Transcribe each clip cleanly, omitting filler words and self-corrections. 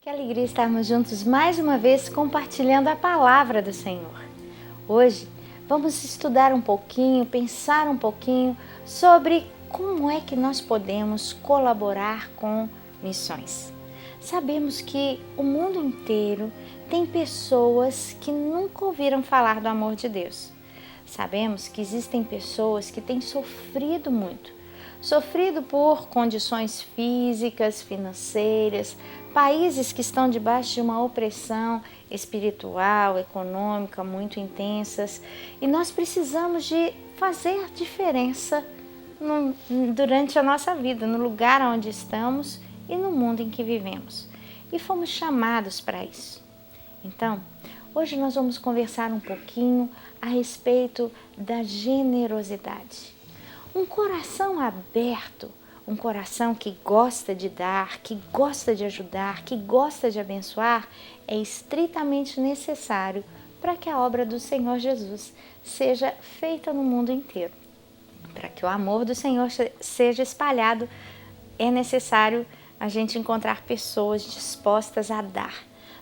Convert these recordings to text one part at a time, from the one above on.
Que alegria estarmos juntos mais uma vez compartilhando a palavra do Senhor. Hoje vamos estudar um pouquinho, pensar um pouquinho sobre como é que nós podemos colaborar com missões. Sabemos que o mundo inteiro tem pessoas que nunca ouviram falar do amor de Deus. Sabemos que existem pessoas que têm sofrido muito. Sofrido por condições físicas, financeiras, países que estão debaixo de uma opressão espiritual, econômica muito intensas, e nós precisamos de fazer diferença durante a nossa vida, no lugar onde estamos e no mundo em que vivemos. E fomos chamados para isso. Então, hoje nós vamos conversar um pouquinho a respeito da generosidade. Um coração aberto, um coração que gosta de dar, que gosta de ajudar, que gosta de abençoar, é estritamente necessário para que a obra do Senhor Jesus seja feita no mundo inteiro. Para que o amor do Senhor seja espalhado, é necessário a gente encontrar pessoas dispostas a dar.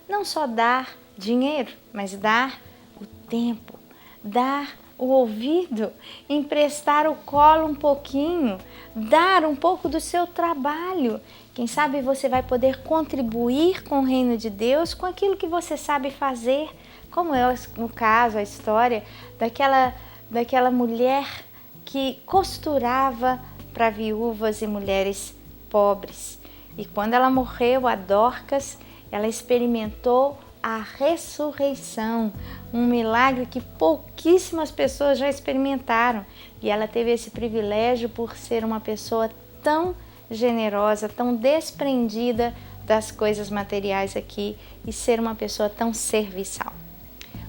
Não só dar dinheiro, mas dar o tempo, dar o ouvido, emprestar o colo um pouquinho, dar um pouco do seu trabalho. Quem sabe você vai poder contribuir com o reino de Deus com aquilo que você sabe fazer, como é no caso, a história daquela mulher que costurava para viúvas e mulheres pobres. E quando ela morreu, a Dorcas, ela experimentou a ressurreição, um milagre que pouquíssimas pessoas já experimentaram, e ela teve esse privilégio por ser uma pessoa tão generosa, tão desprendida das coisas materiais aqui e ser uma pessoa tão serviçal.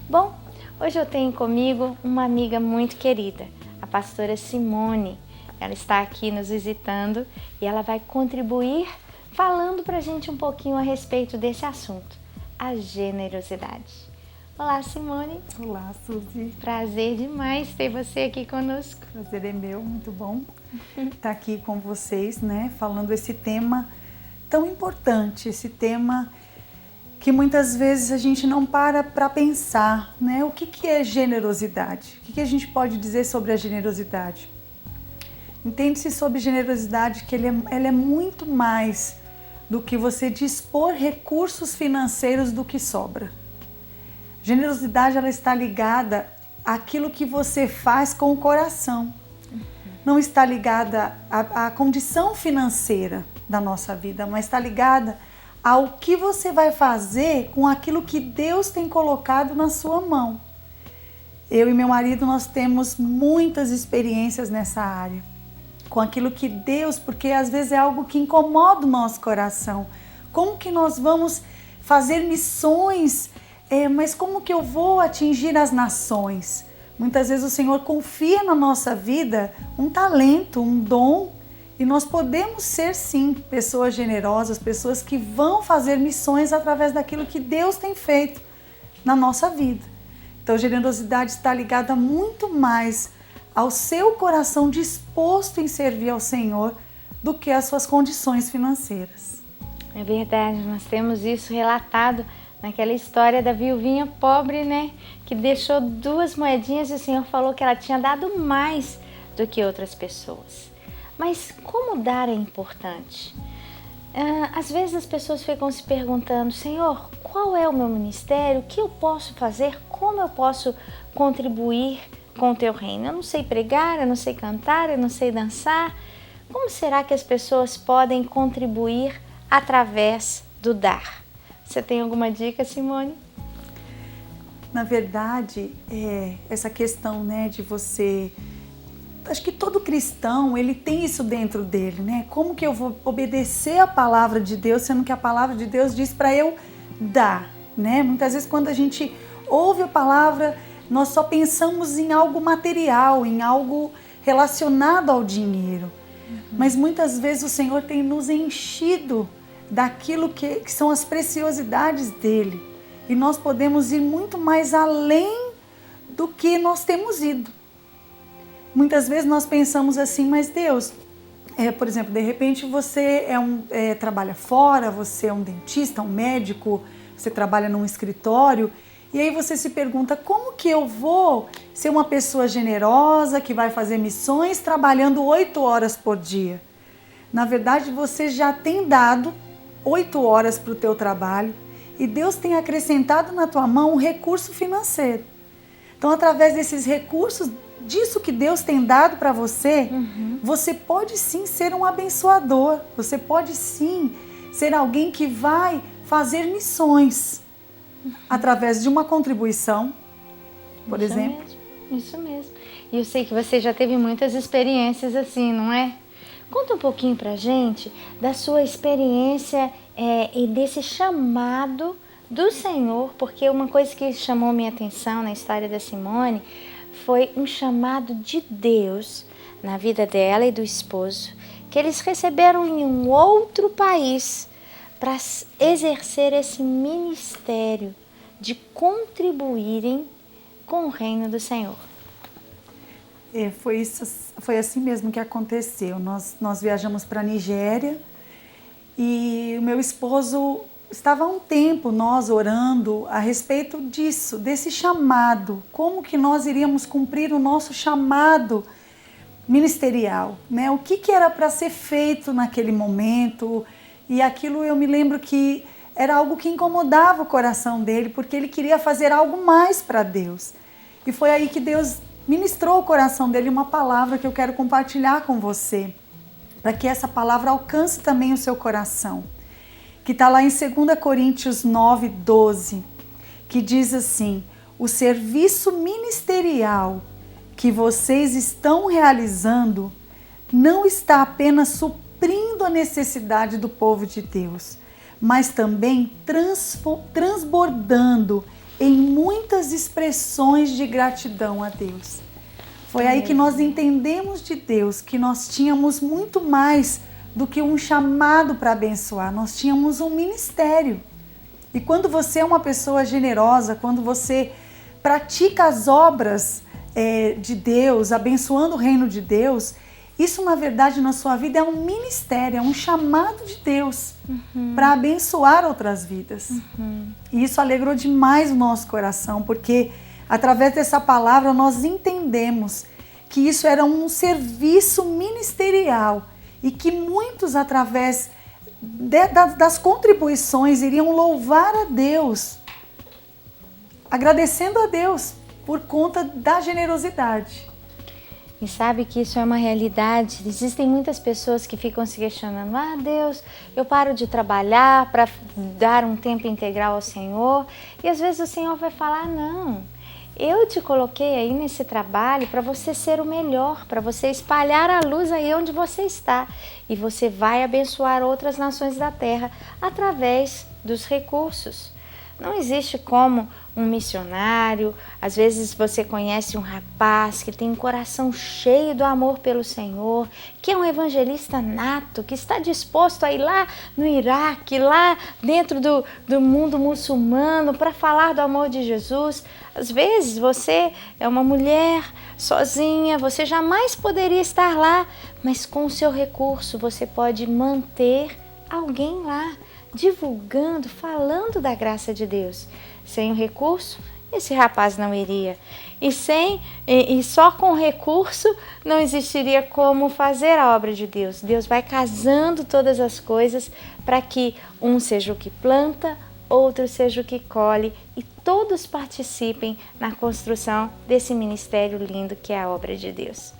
Bom, hoje eu tenho comigo uma amiga muito querida, a pastora Simone. Ela está aqui nos visitando e ela vai contribuir falando para a gente um pouquinho a respeito desse assunto. A generosidade. Olá, Simone. Olá, Suzy. Prazer demais ter você aqui conosco. Prazer é meu, muito bom estar aqui com vocês, né? Falando esse tema tão importante, esse tema que muitas vezes a gente não para pensar, né? O que é generosidade? O que a gente pode dizer sobre a generosidade? Entende-se sobre generosidade que ela é muito mais do que você dispor recursos financeiros do que sobra. Generosidade, ela está ligada àquilo que você faz com o coração. Não está ligada à condição financeira da nossa vida, mas está ligada ao que você vai fazer com aquilo que Deus tem colocado na sua mão. Eu e meu marido, nós temos muitas experiências nessa área. Com aquilo que Deus, porque às vezes é algo que incomoda o nosso coração. Como que nós vamos fazer missões, mas como que eu vou atingir as nações? Muitas vezes o Senhor confia na nossa vida um talento, um dom, e nós podemos ser sim pessoas generosas, pessoas que vão fazer missões através daquilo que Deus tem feito na nossa vida. Então, generosidade está ligada muito mais ao seu coração disposto em servir ao Senhor do que às suas condições financeiras. É verdade, nós temos isso relatado naquela história da viuvinha pobre, né? Que deixou 2 moedinhas e o Senhor falou que ela tinha dado mais do que outras pessoas. Mas como dar é importante? Às vezes as pessoas ficam se perguntando: Senhor, qual é o meu ministério? O que eu posso fazer? Como eu posso contribuir com o teu reino? Eu não sei pregar, eu não sei cantar, eu não sei dançar. Como será que as pessoas podem contribuir através do dar? Você tem alguma dica, Simone? Na verdade, essa questão, né, de você... Acho que todo cristão, ele tem isso dentro dele, né? Como que eu vou obedecer a palavra de Deus, sendo que a palavra de Deus diz para eu dar, né? Muitas vezes quando a gente ouve a palavra, nós só pensamos em algo material, em algo relacionado ao dinheiro. Mas muitas vezes o Senhor tem nos enchido daquilo que são as preciosidades dele. E nós podemos ir muito mais além do que nós temos ido. Muitas vezes nós pensamos assim: mas Deus, Por exemplo, de repente você trabalha fora, você é um dentista, um médico, você trabalha num escritório, e aí você se pergunta, como que eu vou ser uma pessoa generosa, que vai fazer missões, trabalhando 8 horas por dia? Na verdade, você já tem dado 8 horas para o teu trabalho, e Deus tem acrescentado na tua mão um recurso financeiro. Então, através desses recursos, disso que Deus tem dado para você, você pode sim ser um abençoador, você pode sim ser alguém que vai fazer missões através de uma contribuição, por exemplo. Isso mesmo. E eu sei que você já teve muitas experiências assim, não é? Conta um pouquinho pra gente da sua experiência e desse chamado do Senhor, porque uma coisa que chamou minha atenção na história da Simone foi um chamado de Deus na vida dela e do esposo, que eles receberam em um outro país para exercer esse ministério de contribuírem com o reino do Senhor. Foi assim mesmo que aconteceu. Nós viajamos para a Nigéria e o meu esposo estava há um tempo nós orando a respeito disso, desse chamado, como que nós iríamos cumprir o nosso chamado ministerial, né? O que era para ser feito naquele momento, e aquilo eu me lembro que era algo que incomodava o coração dele, porque ele queria fazer algo mais para Deus. E foi aí que Deus ministrou o coração dele uma palavra que eu quero compartilhar com você, para que essa palavra alcance também o seu coração, que está lá em 2 Coríntios 9:12, que diz assim: o serviço ministerial que vocês estão realizando não está apenas suprindo a necessidade do povo de Deus, mas também transbordando em muitas expressões de gratidão a Deus. Foi aí que nós entendemos de Deus que nós tínhamos muito mais do que um chamado para abençoar, nós tínhamos um ministério. E quando você é uma pessoa generosa, quando você pratica as obras de Deus, abençoando o reino de Deus, isso na verdade na sua vida é um ministério, é um chamado de Deus para abençoar outras vidas. E isso alegrou demais o nosso coração, porque através dessa palavra nós entendemos que isso era um serviço ministerial e que muitos, através das contribuições, iriam louvar a Deus, agradecendo a Deus por conta da generosidade. E sabe que isso é uma realidade. Existem muitas pessoas que ficam se questionando: ah, Deus, eu paro de trabalhar para dar um tempo integral ao Senhor. E às vezes o Senhor vai falar: não, eu te coloquei aí nesse trabalho para você ser o melhor, para você espalhar a luz aí onde você está. E você vai abençoar outras nações da terra através dos recursos. Não existe como um missionário, às vezes você conhece um rapaz que tem um coração cheio do amor pelo Senhor, que é um evangelista nato, que está disposto a ir lá no Iraque, lá dentro do mundo muçulmano para falar do amor de Jesus. Às vezes você é uma mulher sozinha, você jamais poderia estar lá, mas com o seu recurso você pode manter alguém lá, divulgando, falando da graça de Deus. Sem o recurso, esse rapaz não iria. E só com recurso não existiria como fazer a obra de Deus. Deus vai casando todas as coisas para que um seja o que planta, outro seja o que colhe e todos participem na construção desse ministério lindo que é a obra de Deus.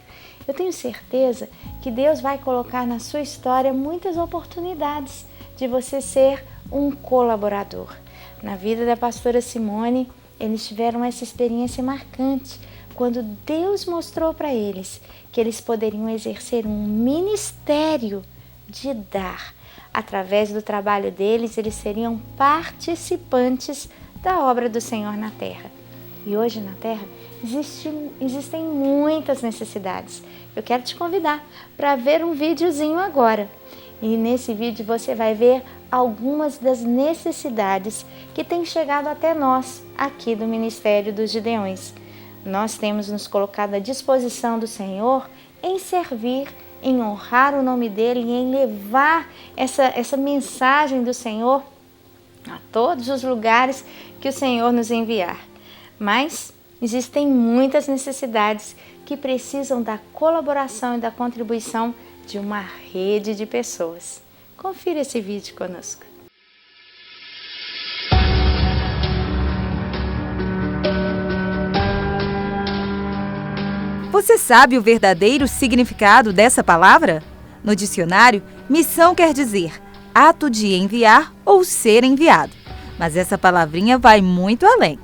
Eu tenho certeza que Deus vai colocar na sua história muitas oportunidades de você ser um colaborador. Na vida da pastora Simone, eles tiveram essa experiência marcante, quando Deus mostrou para eles que eles poderiam exercer um ministério de dar. Através do trabalho deles, eles seriam participantes da obra do Senhor na terra. E hoje na terra existem muitas necessidades. Eu quero te convidar para ver um videozinho agora. E nesse vídeo você vai ver algumas das necessidades que têm chegado até nós aqui do Ministério dos Gideões. Nós temos nos colocado à disposição do Senhor em servir em honrar o nome dEle e em levar essa mensagem do Senhor a todos os lugares que o Senhor nos enviar. Mas existem muitas necessidades que precisam da colaboração e da contribuição de uma rede de pessoas. Confira esse vídeo conosco. Você sabe o verdadeiro significado dessa palavra? No dicionário, missão quer dizer ato de enviar ou ser enviado. Mas essa palavrinha vai muito além.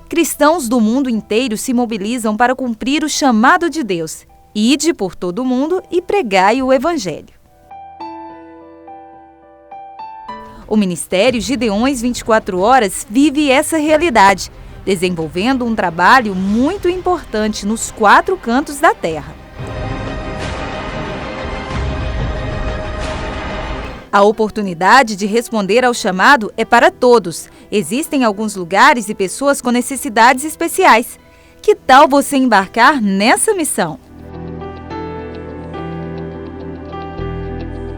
Cristãos do mundo inteiro se mobilizam para cumprir o chamado de Deus. Ide por todo o mundo e pregai o Evangelho. O Ministério Gideões 24 Horas vive essa realidade, desenvolvendo um trabalho muito importante nos 4 cantos da terra. A oportunidade de responder ao chamado é para todos. Existem alguns lugares e pessoas com necessidades especiais. Que tal você embarcar nessa missão?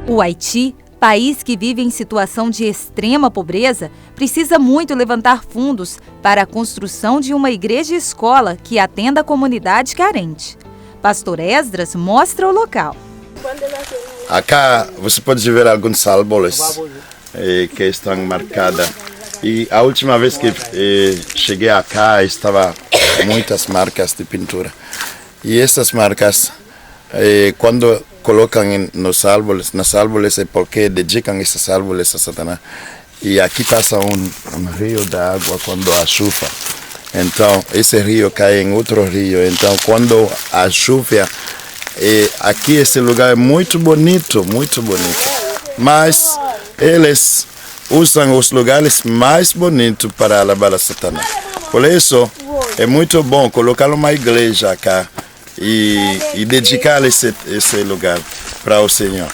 O Haiti, país que vive em situação de extrema pobreza, precisa muito levantar fundos para a construção de uma igreja-escola que atenda a comunidade carente. Pastor Esdras mostra o local. Acá você pode ver alguns árvores que estão marcadas. E a última vez que cheguei acá estava muitas marcas de pintura. E essas marcas, quando colocam nas árvores é porque dedicam essas árvores a Satanás. E aqui passa um rio de água quando a chuva. Então, esse rio cai em outro rio. Então, quando a chuva, aqui esse lugar é muito bonito. Mas eles usam os lugares mais bonitos para alabar a Satanás. Por isso, é muito bom colocar uma igreja acá e dedicar esse lugar para o Senhor.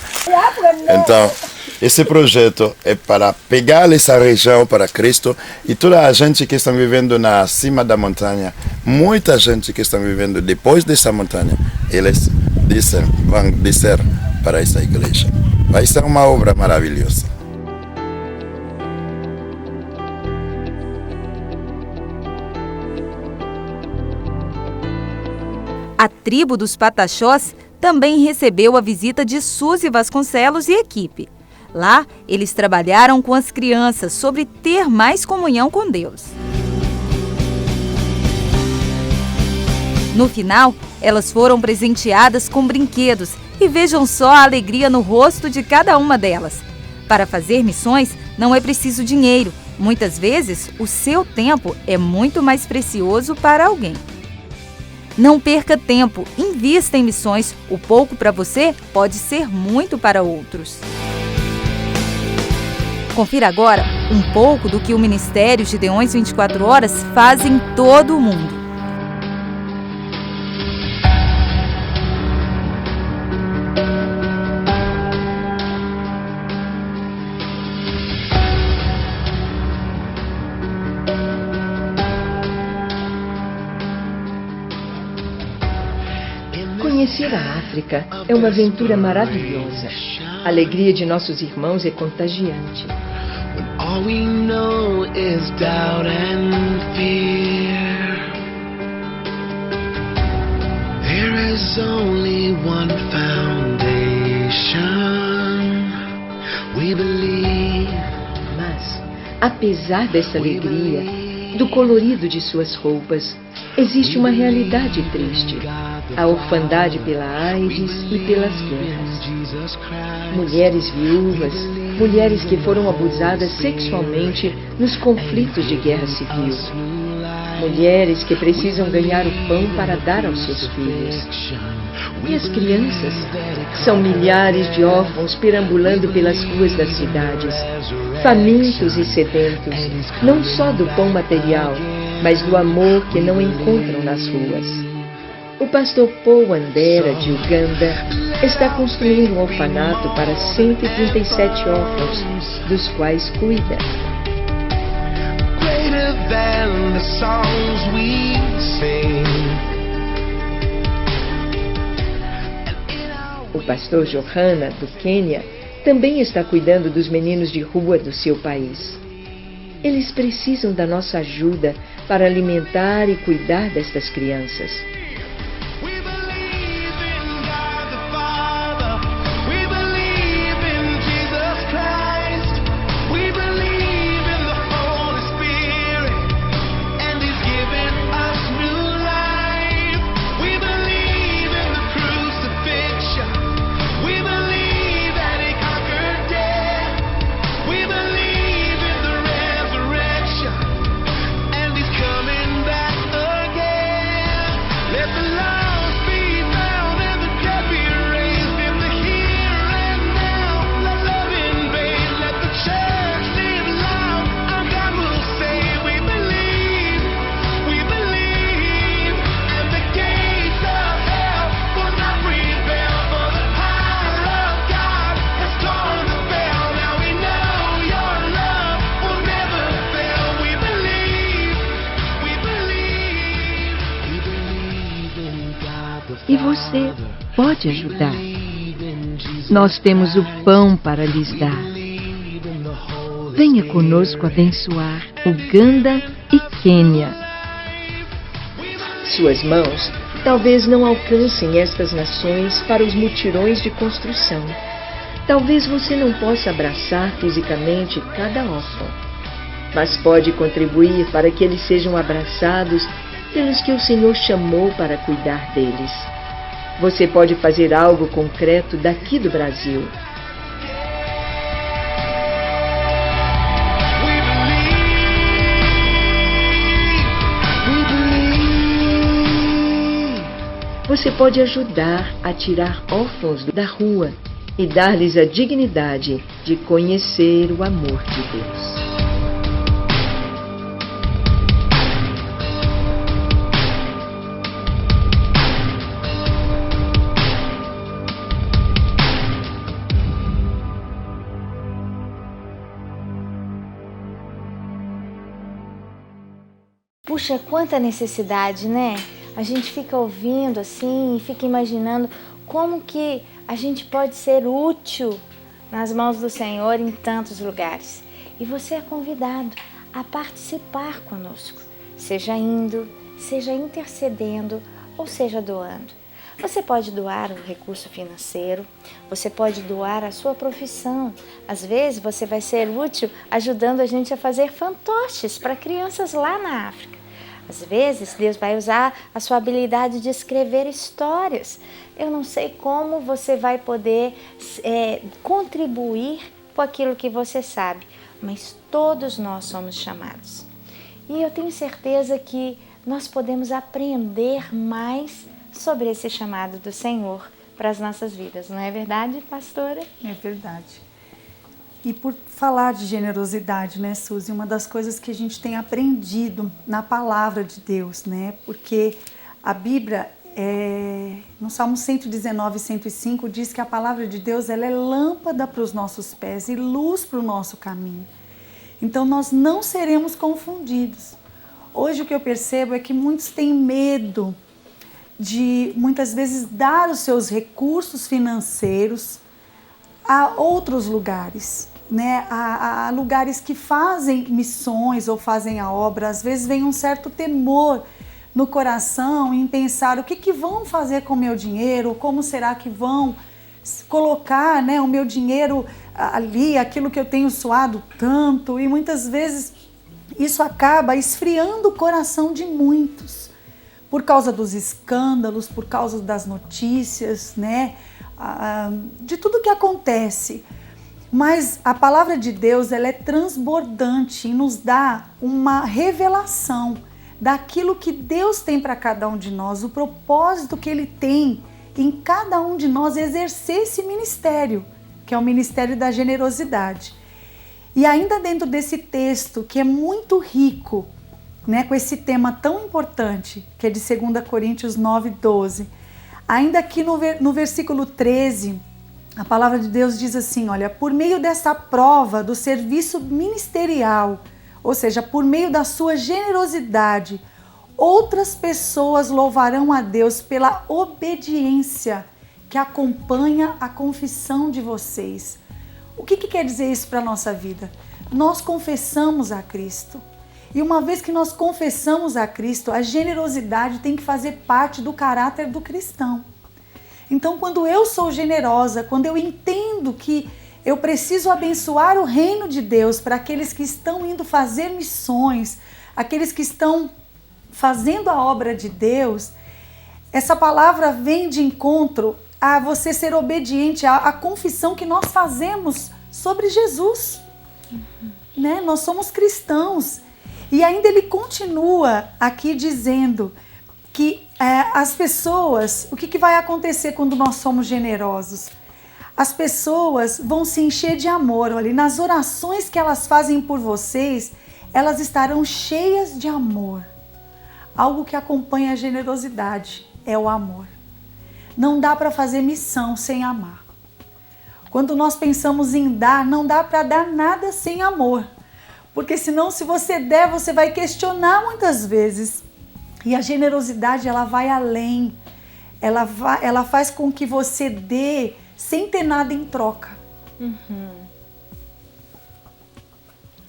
Então, esse projeto é para pegar essa região para Cristo e toda a gente que está vivendo na cima da montanha, muita gente que está vivendo depois dessa montanha, eles vão descer para essa igreja. Vai ser uma obra maravilhosa. A tribo dos Pataxós também recebeu a visita de Suzy Vasconcelos e equipe. Lá, eles trabalharam com as crianças sobre ter mais comunhão com Deus. No final, elas foram presenteadas com brinquedos e vejam só a alegria no rosto de cada uma delas. Para fazer missões, não é preciso dinheiro. Muitas vezes, o seu tempo é muito mais precioso para alguém. Não perca tempo, invista em missões. O pouco para você pode ser muito para outros. Confira agora um pouco do que o Ministério Gideões 24 Horas faz em todo o mundo. Conhecer a África é uma aventura maravilhosa. A alegria de nossos irmãos é contagiante. All we know is doubt and fear. There is only one foundation. We believe. Mas, apesar dessa alegria, do colorido de suas roupas, existe uma realidade triste. A orfandade pela AIDS e pelas guerras. Mulheres viúvas, mulheres que foram abusadas sexualmente nos conflitos de guerra civil. Mulheres que precisam ganhar o pão para dar aos seus filhos. E as crianças? São milhares de órfãos perambulando pelas ruas das cidades, famintos e sedentos, não só do pão material, mas do amor que não encontram nas ruas. O pastor Paul Andera, de Uganda, está construindo um orfanato para 137 órfãos, dos quais cuida. Greater than the songs we sing. O pastor Johanna, do Quênia, também está cuidando dos meninos de rua do seu país. Eles precisam da nossa ajuda para alimentar e cuidar destas crianças. E você pode ajudar. Nós temos o pão para lhes dar. Venha conosco abençoar Uganda e Quênia. Suas mãos talvez não alcancem estas nações para os mutirões de construção. Talvez você não possa abraçar fisicamente cada órfão, mas pode contribuir para que eles sejam abraçados pelos que o Senhor chamou para cuidar deles. Você pode fazer algo concreto daqui do Brasil. Você pode ajudar a tirar órfãos da rua e dar-lhes a dignidade de conhecer o amor de Deus. Puxa, quanta necessidade, né? A gente fica ouvindo assim e fica imaginando como que a gente pode ser útil nas mãos do Senhor em tantos lugares. E você é convidado a participar conosco, seja indo, seja intercedendo ou seja doando. Você pode doar um recurso financeiro, você pode doar a sua profissão. Às vezes você vai ser útil ajudando a gente a fazer fantoches para crianças lá na África. Às vezes Deus vai usar a sua habilidade de escrever histórias. Eu não sei como você vai poder contribuir com aquilo que você sabe, mas todos nós somos chamados. E eu tenho certeza que nós podemos aprender mais sobre esse chamado do Senhor para as nossas vidas, não é verdade, pastora? É verdade. E por falar de generosidade, né, Suzy, uma das coisas que a gente tem aprendido na palavra de Deus, né, porque a Bíblia, no Salmo 119, 105, diz que a palavra de Deus ela é lâmpada para os nossos pés e luz para o nosso caminho. Então nós não seremos confundidos. Hoje o que eu percebo é que muitos têm medo de muitas vezes dar os seus recursos financeiros a outros lugares, né? A lugares que fazem missões ou fazem a obra. Às vezes vem um certo temor no coração em pensar o que vão fazer com o meu dinheiro, como será que vão colocar, né, o meu dinheiro ali, aquilo que eu tenho suado tanto, e muitas vezes isso acaba esfriando o coração de muitos por causa dos escândalos, por causa das notícias, né, de tudo que acontece. Mas a palavra de Deus ela é transbordante e nos dá uma revelação daquilo que Deus tem para cada um de nós, o propósito que Ele tem em cada um de nós exercer esse ministério, que é o ministério da generosidade. E ainda dentro desse texto, que é muito rico, né, com esse tema tão importante, que é de 2 Coríntios 9:12, ainda aqui no versículo 13, a palavra de Deus diz assim, olha, por meio dessa prova do serviço ministerial, Ou seja, por meio da sua generosidade, outras pessoas louvarão a Deus pela obediência que acompanha a confissão de vocês. O que quer dizer isso para a nossa vida? Nós confessamos a Cristo. E uma vez que nós confessamos a Cristo, a generosidade tem que fazer parte do caráter do cristão. Então, quando eu sou generosa, quando eu entendo que eu preciso abençoar o reino de Deus para aqueles que estão indo fazer missões, aqueles que estão fazendo a obra de Deus, essa palavra vem de encontro a você ser obediente à confissão que nós fazemos sobre Jesus. Né? Nós somos cristãos. E ainda ele continua aqui dizendo que as pessoas, o que vai acontecer quando nós somos generosos? As pessoas vão se encher de amor. Olha, nas orações que elas fazem por vocês, elas estarão cheias de amor. Algo que acompanha a generosidade é o amor. Não dá para fazer missão sem amar. Quando nós pensamos em dar, não dá para dar nada sem amor. Porque senão, se você der, você vai questionar muitas vezes. E a generosidade, ela vai além. Ela faz com que você dê sem ter nada em troca.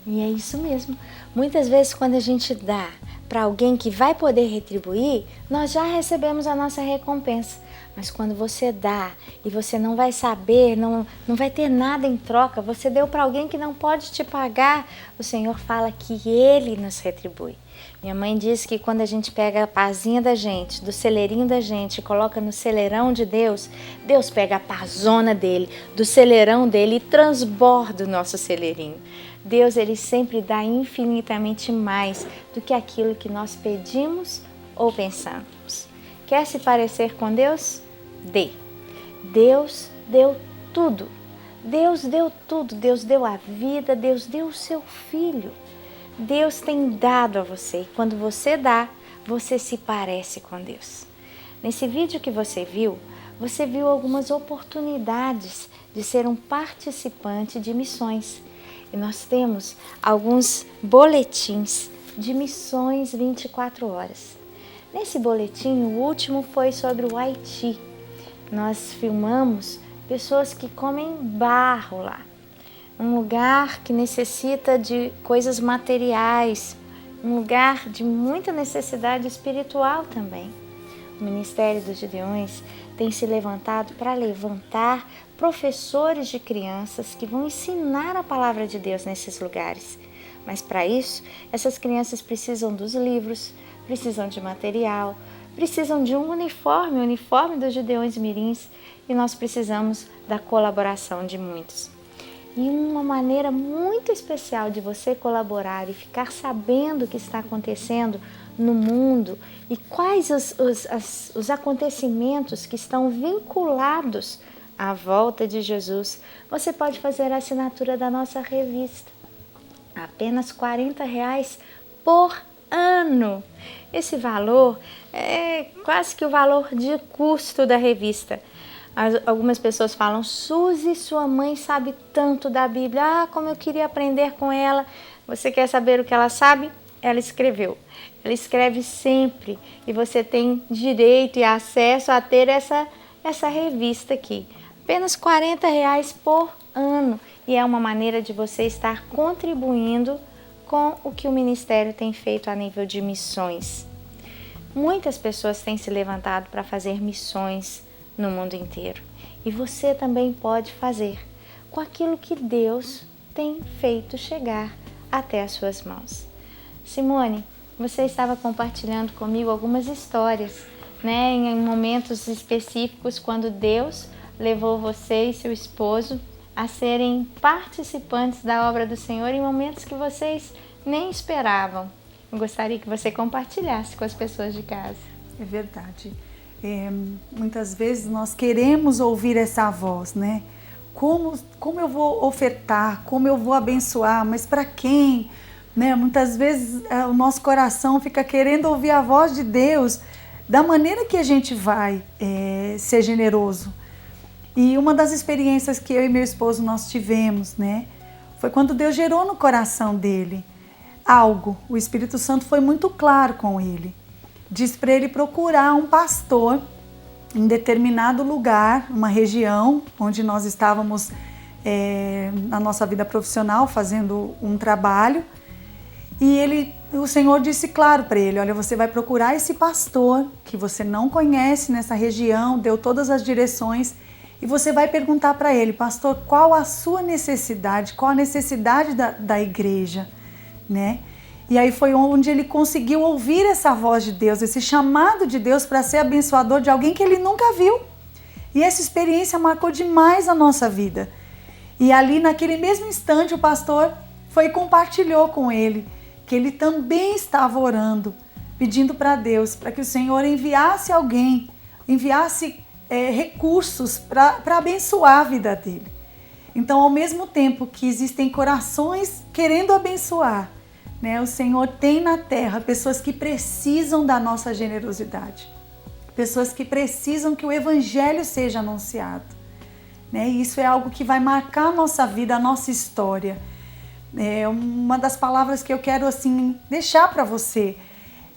E é isso mesmo. Muitas vezes, quando a gente dá para alguém que vai poder retribuir, nós já recebemos a nossa recompensa. Mas quando você dá e você não vai saber, não vai ter nada em troca, você deu para alguém que não pode te pagar, o Senhor fala que Ele nos retribui. Minha mãe diz que quando a gente pega a pazinha da gente, do celeirinho da gente e coloca no celeirão de Deus, Deus pega a pazona dele, do celeirão dele e transborda o nosso celeirinho. Deus, Ele sempre dá infinitamente mais do que aquilo que nós pedimos ou pensamos. Quer se parecer com Deus? Dê. Deus deu tudo. Deus deu tudo. Deus deu a vida, Deus deu o seu Filho. Deus tem dado a você. E quando você dá, você se parece com Deus. Nesse vídeo que você viu algumas oportunidades de ser um participante de missões. E nós temos alguns boletins de missões 24 horas. Nesse boletim, o último foi sobre o Haiti. Nós filmamos pessoas que comem barro lá. Um lugar que necessita de coisas materiais, um lugar de muita necessidade espiritual também. O Ministério dos Gideões tem se levantado para levantar professores de crianças que vão ensinar a palavra de Deus nesses lugares. Mas para isso, essas crianças precisam dos livros, precisam de material, precisam de um uniforme, o uniforme dos Gideões Mirins, e nós precisamos da colaboração de muitos. E uma maneira muito especial de você colaborar e ficar sabendo o que está acontecendo no mundo e quais os acontecimentos que estão vinculados à volta de Jesus, você pode fazer a assinatura da nossa revista. Apenas R$40 por ano. Esse valor é quase que o valor de custo da revista. Algumas pessoas falam: Suzy, sua mãe sabe tanto da Bíblia, como eu queria aprender com ela. Você quer saber o que ela sabe? Ela escreveu. Ela escreve sempre e você tem direito e acesso a ter essa revista aqui. Apenas R$40 por ano. E é uma maneira de você estar contribuindo com o que o Ministério tem feito a nível de missões. Muitas pessoas têm se levantado para fazer missões no mundo inteiro. E você também pode fazer com aquilo que Deus tem feito chegar até as suas mãos. Simone, você estava compartilhando comigo algumas histórias, né, em momentos específicos, quando Deus levou você e seu esposo a serem participantes da obra do Senhor em momentos que vocês nem esperavam. Eu gostaria que você compartilhasse com as pessoas de casa. É verdade. Muitas vezes nós queremos ouvir essa voz, né? Como eu vou ofertar, como eu vou abençoar, mas para quem? Né? Muitas vezes o nosso coração fica querendo ouvir a voz de Deus da maneira que a gente vai ser generoso. E uma das experiências que eu e meu esposo nós tivemos, né, foi quando Deus gerou no coração dele algo. O Espírito Santo foi muito claro com ele. Diz para ele procurar um pastor em determinado lugar, uma região onde nós estávamos na nossa vida profissional fazendo um trabalho. E o Senhor disse claro para ele, olha, você vai procurar esse pastor que você não conhece nessa região, deu todas as direções, e você vai perguntar para ele, pastor, qual a sua necessidade, qual a necessidade da igreja, né? E aí foi onde ele conseguiu ouvir essa voz de Deus, esse chamado de Deus para ser abençoador de alguém que ele nunca viu. E essa experiência marcou demais a nossa vida. E ali, naquele mesmo instante, o pastor foi e compartilhou com ele que ele também estava orando, pedindo para Deus, para que o Senhor enviasse alguém, enviasse recursos para abençoar a vida dele. Então, ao mesmo tempo que existem corações querendo abençoar, né, o Senhor tem na terra pessoas que precisam da nossa generosidade, pessoas que precisam que o Evangelho seja anunciado. Né? E isso é algo que vai marcar a nossa vida, a nossa história. Uma das palavras que eu quero assim deixar para você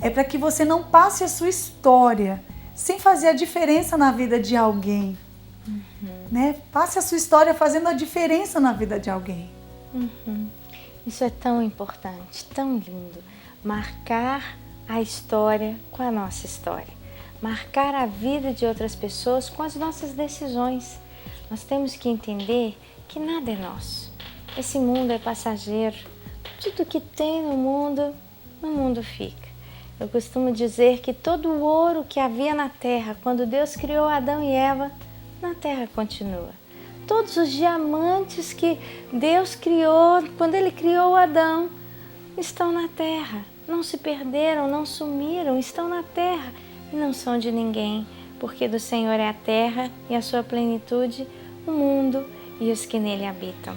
é para que você não passe a sua história sem fazer a diferença na vida de alguém. Né? Passe a sua história fazendo a diferença na vida de alguém. Isso é tão importante, tão lindo. Marcar a história com a nossa história. Marcar a vida de outras pessoas com as nossas decisões. Nós temos que entender que nada é nosso. Esse mundo é passageiro. Tudo que tem no mundo fica. Eu costumo dizer que todo o ouro que havia na terra, quando Deus criou Adão e Eva, na terra continua. Todos os diamantes que Deus criou, quando Ele criou Adão, estão na terra. Não se perderam, não sumiram, estão na terra e não são de ninguém, porque do Senhor é a terra e a sua plenitude, o mundo e os que nele habitam.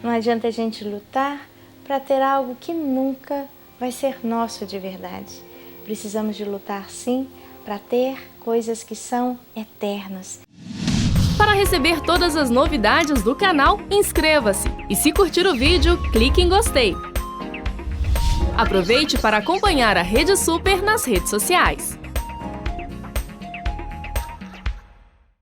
Não adianta a gente lutar para ter algo que nunca vai ser nosso de verdade. Precisamos de lutar sim para ter coisas que são eternas. Para receber todas as novidades do canal, inscreva-se e se curtir o vídeo, clique em gostei. Aproveite para acompanhar a Rede Super nas redes sociais.